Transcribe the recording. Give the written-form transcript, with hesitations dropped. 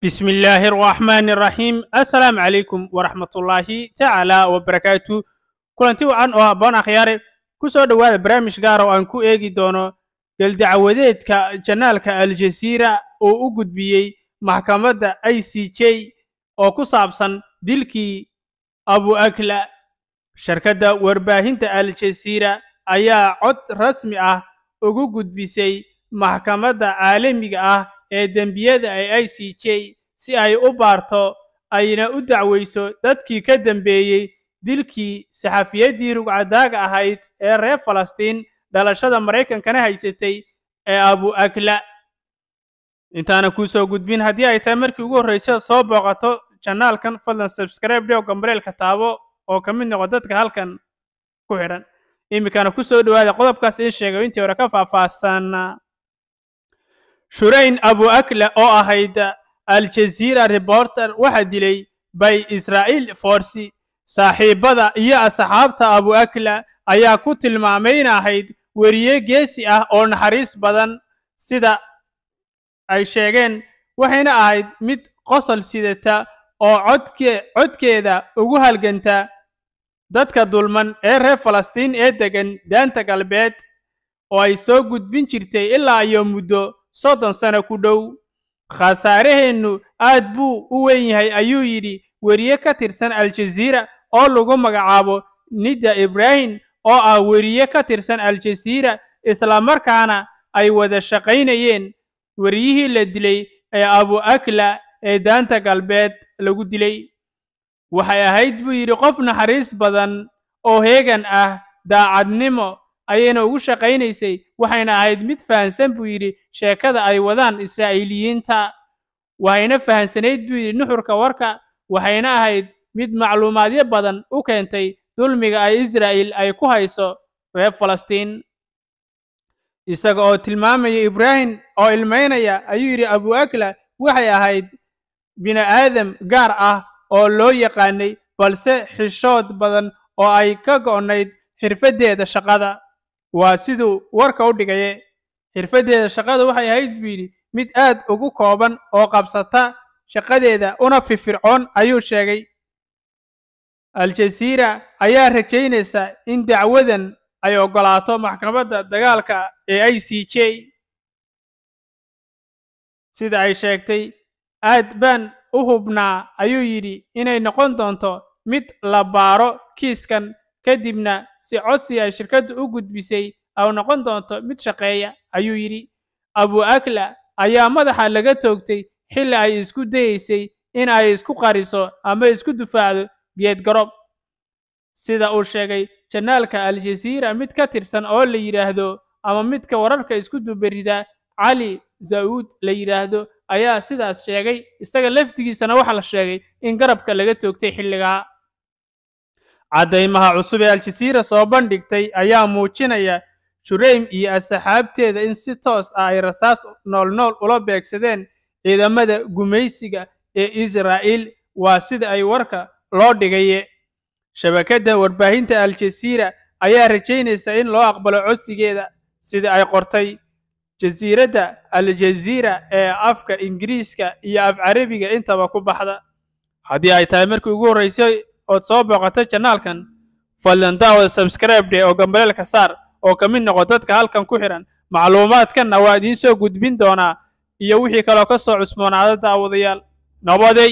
بسم الله الرحمن الرحيم السلام عليكم ورحمة الله تعالى وبركاته كلنتي وعن أبان أخياري كسو دواد برامج غارو أنكو إيجي دونو قل دعوذيت كجنالك الجزيرة أو أقود بيي محكمة ICJ أو كسابسان ديلكي أبو أكلا شركة ورباهنت الجزيرة أيا عد رسمي أقود بيسي محكمة عالمي ee dembiyada ay ICJ si ay u baarto ayna u dacweyso dadkii ka dambeeyay dilkii saxafiyaddii rugcadaaga ahayd ee reer Falastiin dhalashada Mareykankana haysatay ee Abu Akla intaana ku soo gudbin haddii ay tahay markii ugu horeysay soo booqato channelkan fadlan subscribe dheo gambareelka taabo oo ka mid noqo dadka halkan ku xiran imikana ku soo dhawaada qodobkaas in sheegay intii hore ka faahfaahsan شورين أبو أكلا أو أهيدا الجزيرة ريبورتر واحد لي باي إسرائيل فورسي صاحب بدا إيا أصحابتا أبو أكلا أيا كتل معمين أهيد وريه جيسي أو نحريس بدن سيدا أي شيغين وحين أهيد مد قصل سيدتا أو عدكي دا أغوها الجنتا دادك دولمن إيه فلسطين إيه داقن دانتا قلبات أو أي سو قد بنشرتي إلا يوم مدو soddon sano ku dhow khasaaraheennu aad buu u weyn yahay ayuu yidhi weriye ka tirsan Al-Jazeera oo lagu magacaabo Nida Ibrahim oo ah weriye ka tirsan Al-Jazeera isla markaana ay wada shaqaynayeen weriyihii la dilay ee Abu Akla ee daanta galbeed lagu dilay waxay ahayd buu yidhi qof naxariis badan oo heegan ah daacadnimo ayayna ugu shaqaynaysay waxayna ahayd mid fahansan buu yidhi sheekada ay wadaan Israa'iiliyiinta waxayna fahansanayd buu yidhi nuxurka warka waxayna ahayd mid macluumaadyo badan u keentay dulmiga ay Israa'iil ay ku hayso reer Falastiin isaga oo tilmaamaya Ibrahim oo ilmeynaya ayuu yidhi Abu Akla waxay ahayd bini'aadam gaar ah oo loo yaqaanay balse xishood badan oo ay ka go'nayd xirfadeeda shaqada waa siduu warka u dhigay xirfadeeda shaqada waxay ahayd biili mid aad ugu kooban oo qabsata shaqadeeda una firfircoon ayuu sheegay Al-Jazeera ayaa rajaynaysa in dacwadan ay ogolaato maxkamadda dagaalka ee ICJ sida ay sheegtay aad baan u hubnaa ayuu yidhi inay noqon doonto mid la baaro kiiskan kadibna si codsi ay shirkaddu u gudbisay aw noqon doonto mid shaqeeya ayuu yidhi Abu Akla ayaa madaxa laga toogtay xilli ay isku dayeysay in ay isku qariso ama isku difaacdo geed garob sida uu sheegay channelka Al-Jazeera mid ka tirsan oo la yiraahdo ama midka wararka isku dubarida Ali Zaoud la yiraahdo ayaa sidaas sheegay isaga laftigiisana waxa la sheegay in garabka laga toogtay xilliga cadaymaha cusub ee Al-Jazeera soo bandhigtay ayaa muujinaya Shuraym iyo asxaabteeda in si toos ah ay rasaas nool ula beegsadeen ciidamada gumaysiga ee Israa'iil waa sida ay warka loo dhigay shabakadda warbaahinta Al-Jazeera ayaa rajaynaysa in loo aqbalo codsigeeda sida ay qortay jasiiradda Al-Jazeera ee afka Ingiriiska iyo af Carabiga intaba ku baxda haddii ay tahay markii ugu horeysay oo soo booqato channelkan fadlan daawada subscribe dhe oo gambareelka saar oo ka mid noqo dadka halkan ku xiran macluumaadkan waa idiin soo gudbin doonaa iyo wixii kale oo ka soo cusboonaada daawadayaal nabaday